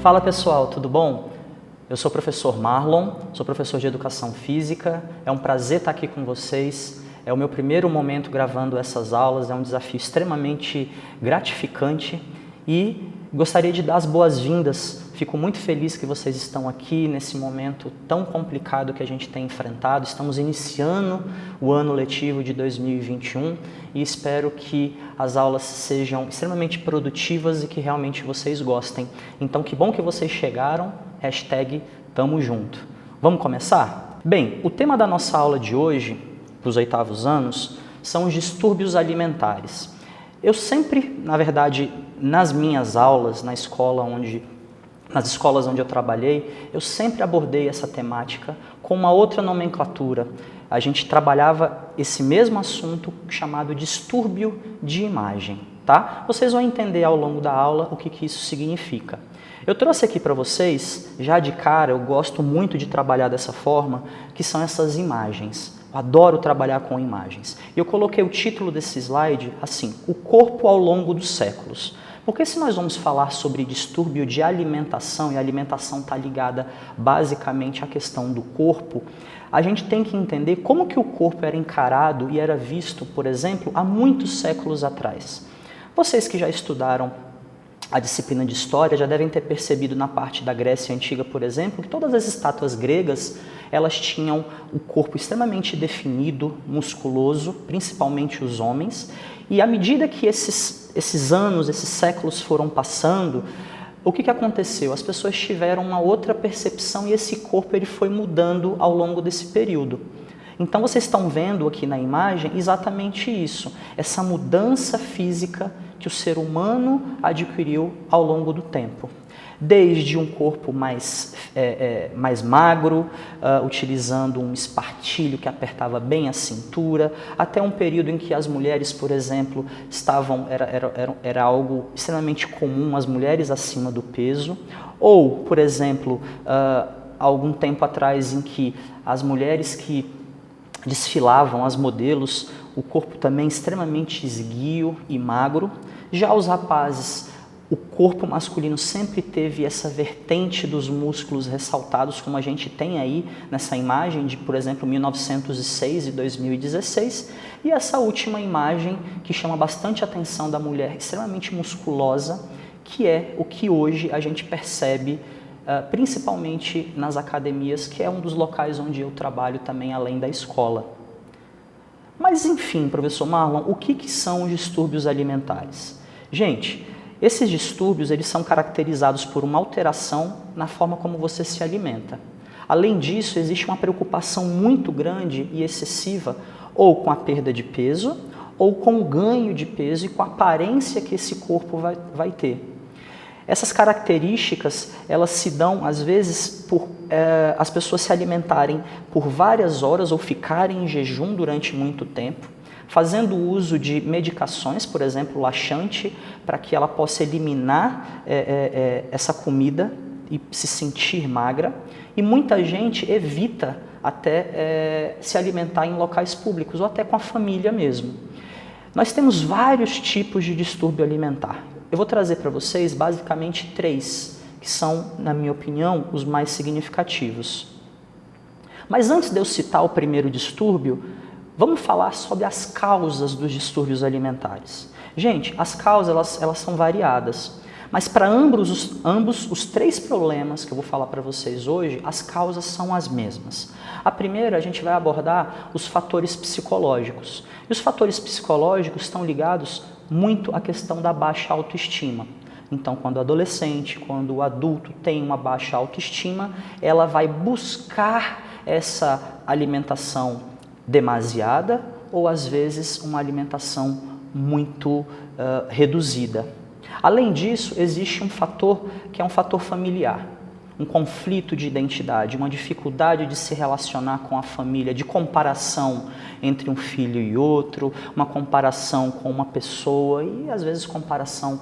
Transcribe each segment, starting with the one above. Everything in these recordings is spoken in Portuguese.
Fala pessoal, tudo bom? Eu sou o professor Marlon, sou professor de Educação Física, é um prazer estar aqui com vocês, é o meu primeiro momento gravando essas aulas, é um desafio extremamente gratificante e gostaria de dar as boas-vindas, fico muito feliz que vocês estão aqui nesse momento tão complicado que a gente tem enfrentado, estamos iniciando o ano letivo de 2021 e espero que as aulas sejam extremamente produtivas e que realmente vocês gostem. Então, que bom que vocês chegaram, hashtag tamo junto. Vamos começar? Bem, o tema da nossa aula de hoje, para os 8º anos, são os distúrbios alimentares. Eu sempre, na verdade, nas minhas aulas, nas escolas onde eu trabalhei, eu sempre abordei essa temática com uma outra nomenclatura. A gente trabalhava esse mesmo assunto chamado distúrbio de imagem, tá? Vocês vão entender ao longo da aula o que isso significa. Eu trouxe aqui para vocês, já de cara, eu gosto muito de trabalhar dessa forma, que são essas imagens. Eu adoro trabalhar com imagens. E eu coloquei o título desse slide assim, o corpo ao longo dos séculos. Porque se nós vamos falar sobre distúrbio de alimentação, e a alimentação está ligada basicamente à questão do corpo, a gente tem que entender como que o corpo era encarado e era visto, por exemplo, há muitos séculos atrás. Vocês que já estudaram a disciplina de História já devem ter percebido na parte da Grécia Antiga, por exemplo, que todas as estátuas gregas, elas tinham o corpo extremamente definido, musculoso, principalmente os homens, e à medida que esses anos, esses séculos foram passando, o que aconteceu? As pessoas tiveram uma outra percepção e esse corpo ele foi mudando ao longo desse período. Então vocês estão vendo aqui na imagem exatamente isso, essa mudança física que o ser humano adquiriu ao longo do tempo. Desde um corpo mais magro, utilizando um espartilho que apertava bem a cintura, até um período em que as mulheres, por exemplo, era algo extremamente comum, as mulheres acima do peso, ou, por exemplo, algum tempo atrás em que as mulheres que desfilavam, as modelos, o corpo também extremamente esguio e magro. Já os rapazes, o corpo masculino sempre teve essa vertente dos músculos ressaltados, como a gente tem aí nessa imagem de, por exemplo, 1906 e 2016. E essa última imagem que chama bastante a atenção da mulher extremamente musculosa, que é o que hoje a gente percebe principalmente nas academias, que é um dos locais onde eu trabalho também, além da escola. Mas, enfim, professor Marlon, o que são os distúrbios alimentares? Gente, esses distúrbios eles são caracterizados por uma alteração na forma como você se alimenta. Além disso, existe uma preocupação muito grande e excessiva ou com a perda de peso ou com o ganho de peso e com a aparência que esse corpo vai ter. Essas características, elas se dão, às vezes, por as pessoas se alimentarem por várias horas ou ficarem em jejum durante muito tempo, fazendo uso de medicações, por exemplo, laxante, para que ela possa eliminar essa comida e se sentir magra. E muita gente evita até se alimentar em locais públicos ou até com a família mesmo. Nós temos vários tipos de distúrbio alimentar. Eu vou trazer para vocês basicamente 3, que são, na minha opinião, os mais significativos. Mas antes de eu citar o primeiro distúrbio, vamos falar sobre as causas dos distúrbios alimentares. Gente, as causas elas são variadas, mas para ambos os 3 problemas que eu vou falar para vocês hoje, as causas são as mesmas. A primeira, a gente vai abordar os fatores psicológicos. E os fatores psicológicos estão ligados muito à questão da baixa autoestima. Então, quando o adolescente, quando o adulto tem uma baixa autoestima, ela vai buscar essa alimentação demasiada ou, às vezes, uma alimentação muito reduzida. Além disso, existe um fator que é um fator familiar, um conflito de identidade, uma dificuldade de se relacionar com a família, de comparação entre um filho e outro, uma comparação com uma pessoa e às vezes comparação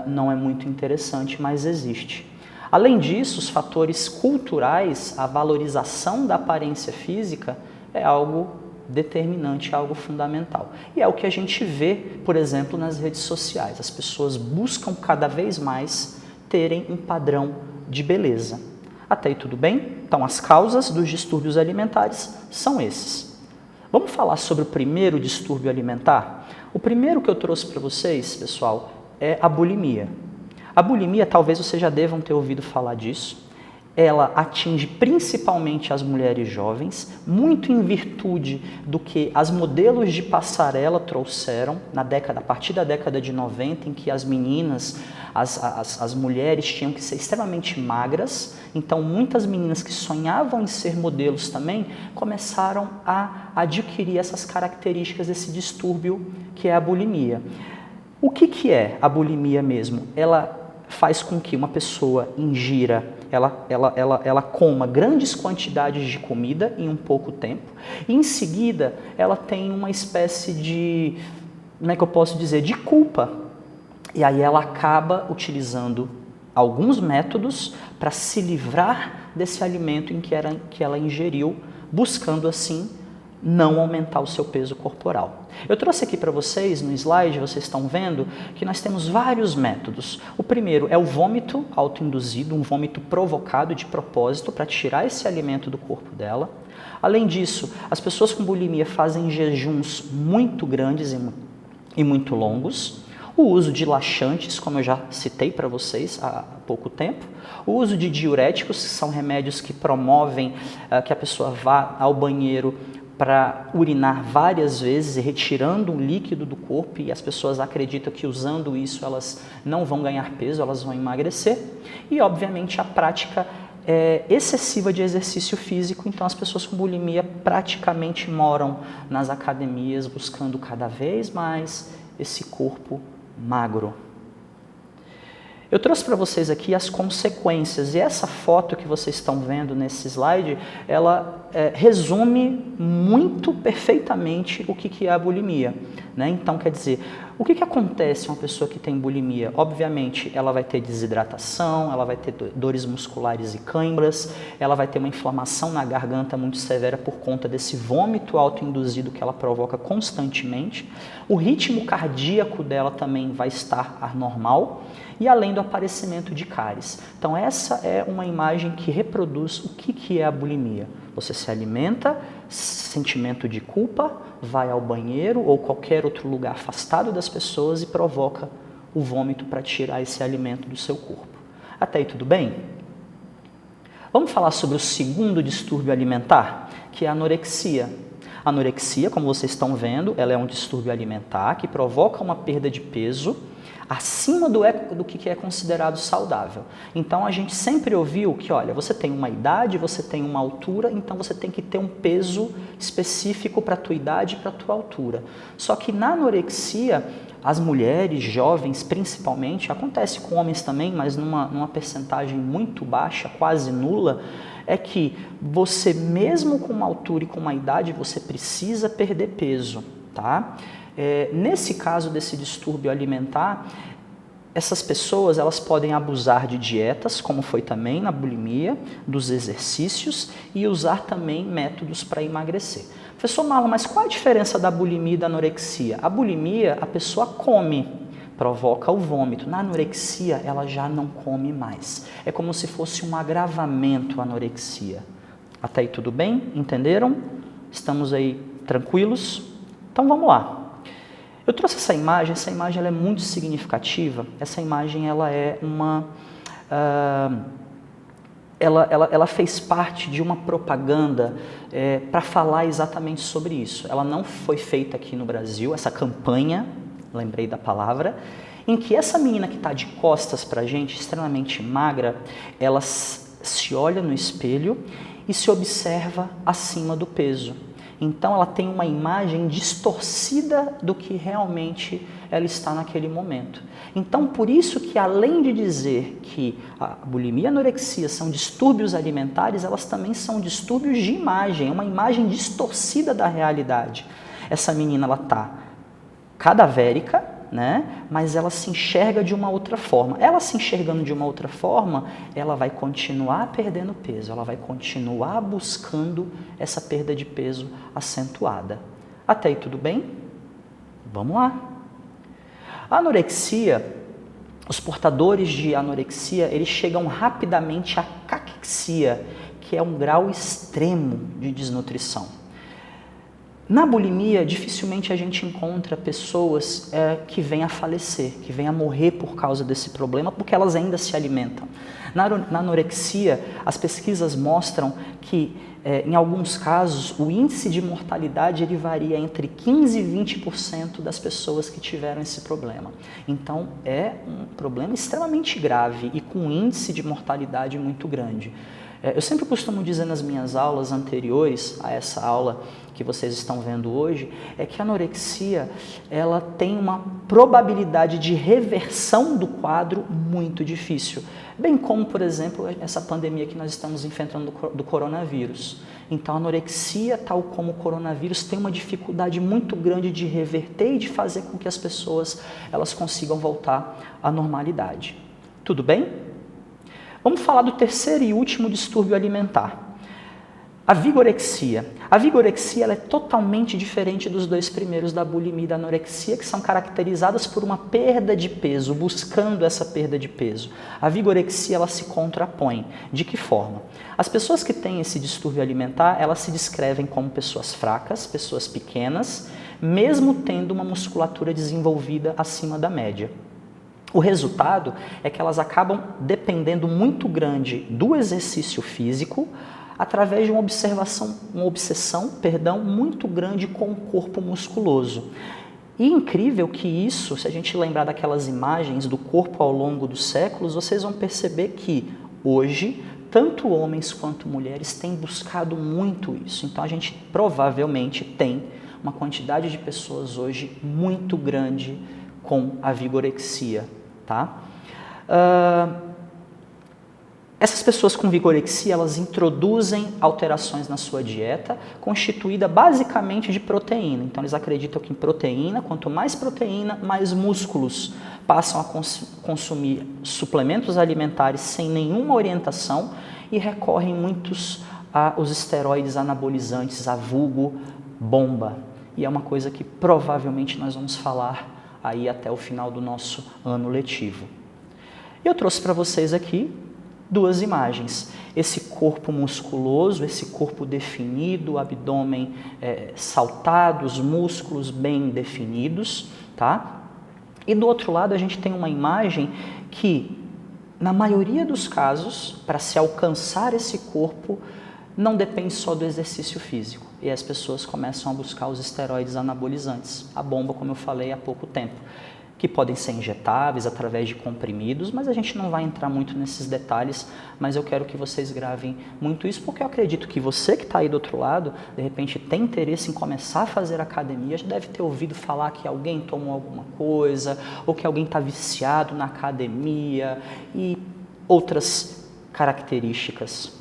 não é muito interessante, mas existe. Além disso, os fatores culturais, a valorização da aparência física é algo determinante, algo fundamental. E é o que a gente vê, por exemplo, nas redes sociais. As pessoas buscam cada vez mais terem um padrão de beleza. Até aí tudo bem? Então, as causas dos distúrbios alimentares são esses. Vamos falar sobre o primeiro distúrbio alimentar? O primeiro que eu trouxe para vocês, pessoal, é a bulimia. A bulimia, talvez vocês já devam ter ouvido falar disso. Ela atinge principalmente as mulheres jovens, muito em virtude do que as modelos de passarela trouxeram a partir da década de 90, em que as meninas, as mulheres tinham que ser extremamente magras. Então, muitas meninas que sonhavam em ser modelos também começaram a adquirir essas características desse distúrbio que é a bulimia. O que é a bulimia mesmo? Ela faz com que uma pessoa ingira, ela coma grandes quantidades de comida em um pouco tempo, e em seguida ela tem uma espécie de, como é que eu posso dizer, de culpa. E aí ela acaba utilizando alguns métodos para se livrar desse alimento que ela ingeriu, buscando assim não aumentar o seu peso corporal. Eu trouxe aqui para vocês, no slide, vocês estão vendo que nós temos vários métodos. O primeiro é o vômito autoinduzido, um vômito provocado de propósito para tirar esse alimento do corpo dela. Além disso, as pessoas com bulimia fazem jejuns muito grandes e muito longos. O uso de laxantes, como eu já citei para vocês há pouco tempo. O uso de diuréticos, que são remédios que promovem que a pessoa vá ao banheiro para urinar várias vezes e retirando um líquido do corpo, e as pessoas acreditam que usando isso elas não vão ganhar peso, elas vão emagrecer. E obviamente a prática excessiva de exercício físico, então as pessoas com bulimia praticamente moram nas academias buscando cada vez mais esse corpo magro. Eu trouxe para vocês aqui as consequências, e essa foto que vocês estão vendo nesse slide, ela resume muito perfeitamente o que é a bulimia, né? Então, quer dizer, o que acontece com uma pessoa que tem bulimia? Obviamente, ela vai ter desidratação, ela vai ter dores musculares e câimbras, ela vai ter uma inflamação na garganta muito severa por conta desse vômito autoinduzido que ela provoca constantemente. O ritmo cardíaco dela também vai estar anormal, e além do aparecimento de cáries. Então essa é uma imagem que reproduz o que é a bulimia. Você se alimenta, sentimento de culpa, vai ao banheiro ou qualquer outro lugar afastado das pessoas e provoca o vômito para tirar esse alimento do seu corpo. Até aí tudo bem? Vamos falar sobre o segundo distúrbio alimentar, que é a anorexia. A anorexia, como vocês estão vendo, ela é um distúrbio alimentar que provoca uma perda de peso acima do que é considerado saudável. Então, a gente sempre ouviu que, olha, você tem uma idade, você tem uma altura, então você tem que ter um peso específico para a tua idade e para a tua altura. Só que na anorexia, as mulheres jovens, principalmente, acontece com homens também, mas numa percentagem muito baixa, quase nula, é que você, mesmo com uma altura e com uma idade, você precisa perder peso, tá? Nesse caso desse distúrbio alimentar, essas pessoas elas podem abusar de dietas, como foi também na bulimia, dos exercícios e usar também métodos para emagrecer. Professor Marlon, mas qual a diferença da bulimia e da anorexia? A bulimia, a pessoa come, provoca o vômito. Na anorexia, ela já não come mais. É como se fosse um agravamento a anorexia. Até aí tudo bem? Entenderam? Estamos aí tranquilos? Então vamos lá. Eu trouxe essa imagem ela é muito significativa. Essa imagem ela é ela fez parte de uma propaganda para falar exatamente sobre isso. Ela não foi feita aqui no Brasil, essa campanha, lembrei da palavra, em que essa menina que está de costas para a gente, extremamente magra, ela se olha no espelho e se observa acima do peso. Então ela tem uma imagem distorcida do que realmente ela está naquele momento. Então por isso que, além de dizer que a bulimia e a anorexia são distúrbios alimentares, elas também são distúrbios de imagem, uma imagem distorcida da realidade. Essa menina ela está cadavérica, né? Mas ela se enxerga de uma outra forma. Ela se enxergando de uma outra forma, ela vai continuar perdendo peso, ela vai continuar buscando essa perda de peso acentuada. Até aí tudo bem? Vamos lá. A anorexia, os portadores de anorexia, eles chegam rapidamente à caquexia, que é um grau extremo de desnutrição. Na bulimia, dificilmente a gente encontra pessoas que vêm a falecer, que vêm a morrer por causa desse problema, porque elas ainda se alimentam. Na anorexia, as pesquisas mostram que, em alguns casos, o índice de mortalidade ele varia entre 15% e 20% das pessoas que tiveram esse problema. Então, é um problema extremamente grave e com um índice de mortalidade muito grande. Eu sempre costumo dizer nas minhas aulas anteriores a essa aula que vocês estão vendo hoje, é que a anorexia ela tem uma probabilidade de reversão do quadro muito difícil. Bem como, por exemplo, essa pandemia que nós estamos enfrentando do coronavírus. Então, a anorexia, tal como o coronavírus, tem uma dificuldade muito grande de reverter e de fazer com que as pessoas elas consigam voltar à normalidade. Tudo bem? Vamos falar do terceiro e último distúrbio alimentar. A vigorexia. A vigorexia ela é totalmente diferente dos dois primeiros, da bulimia e da anorexia, que são caracterizadas por uma perda de peso, buscando essa perda de peso. A vigorexia ela se contrapõe. De que forma? As pessoas que têm esse distúrbio alimentar, elas se descrevem como pessoas fracas, pessoas pequenas, mesmo tendo uma musculatura desenvolvida acima da média. O resultado é que elas acabam dependendo muito grande do exercício físico, através de uma obsessão muito grande com o corpo musculoso. E incrível que isso, se a gente lembrar daquelas imagens do corpo ao longo dos séculos, vocês vão perceber que hoje, tanto homens quanto mulheres têm buscado muito isso. Então a gente provavelmente tem uma quantidade de pessoas hoje muito grande com a vigorexia, tá? Essas pessoas com vigorexia, elas introduzem alterações na sua dieta, constituída basicamente de proteína. Então, eles acreditam que em proteína, quanto mais proteína, mais músculos passam a consumir suplementos alimentares sem nenhuma orientação e recorrem muitos aos esteroides anabolizantes, a vulgo bomba. E é uma coisa que provavelmente nós vamos falar aí até o final do nosso ano letivo. Eu trouxe para vocês aqui duas imagens, esse corpo musculoso, esse corpo definido, o abdômen saltado, os músculos bem definidos, tá? E do outro lado a gente tem uma imagem que, na maioria dos casos, para se alcançar esse corpo, não depende só do exercício físico. E as pessoas começam a buscar os esteroides anabolizantes, a bomba, como eu falei há pouco tempo, que podem ser injetáveis através de comprimidos, mas a gente não vai entrar muito nesses detalhes, mas eu quero que vocês gravem muito isso, porque eu acredito que você que está aí do outro lado, de repente tem interesse em começar a fazer academia, já deve ter ouvido falar que alguém tomou alguma coisa, ou que alguém está viciado na academia e outras características.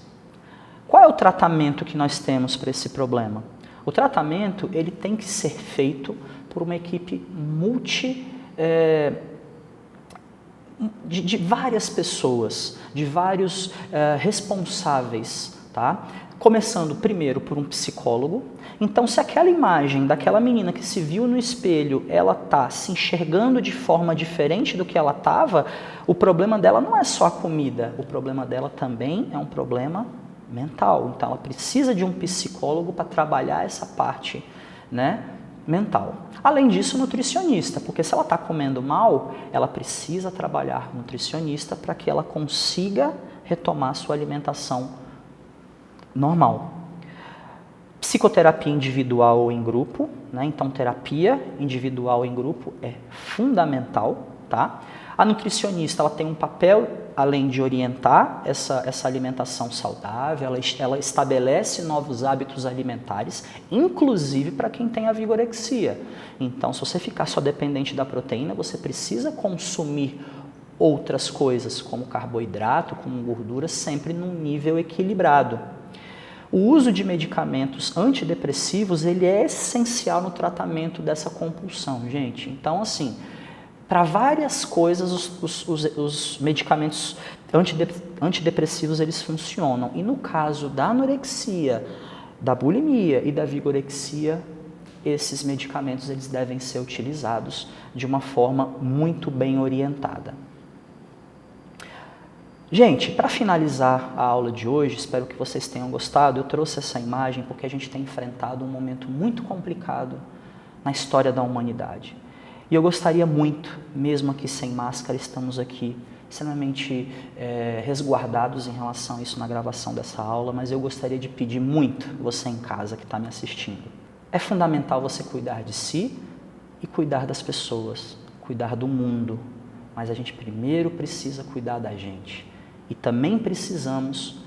Qual é o tratamento que nós temos para esse problema? O tratamento ele tem que ser feito por uma equipe de várias pessoas, de vários responsáveis, tá? Começando primeiro por um psicólogo. Então, se aquela imagem daquela menina que se viu no espelho, ela tá se enxergando de forma diferente do que ela estava, o problema dela não é só a comida, o problema dela também é um problema mental. Então, ela precisa de um psicólogo para trabalhar essa parte, né, mental. Além disso, nutricionista, porque se ela está comendo mal, ela precisa trabalhar com nutricionista para que ela consiga retomar sua alimentação normal. Psicoterapia individual ou em grupo, né? Então terapia individual em grupo é fundamental, tá? A nutricionista ela tem um papel, além de orientar essa alimentação saudável, ela estabelece novos hábitos alimentares, inclusive para quem tem a vigorexia. Então, se você ficar só dependente da proteína, você precisa consumir outras coisas, como carboidrato, como gordura, sempre num nível equilibrado. O uso de medicamentos antidepressivos, ele é essencial no tratamento dessa compulsão, gente. Então, assim, para várias coisas, os medicamentos antidepressivos eles funcionam. E no caso da anorexia, da bulimia e da vigorexia, esses medicamentos eles devem ser utilizados de uma forma muito bem orientada. Gente, para finalizar a aula de hoje, espero que vocês tenham gostado. Eu trouxe essa imagem porque a gente tem enfrentado um momento muito complicado na história da humanidade. E eu gostaria muito, mesmo aqui sem máscara, estamos aqui extremamente resguardados em relação a isso na gravação dessa aula, mas eu gostaria de pedir muito você em casa que está me assistindo. É fundamental você cuidar de si e cuidar das pessoas, cuidar do mundo, mas a gente primeiro precisa cuidar da gente. E também precisamos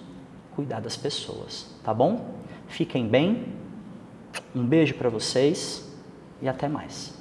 cuidar das pessoas, tá bom? Fiquem bem, um beijo para vocês e até mais.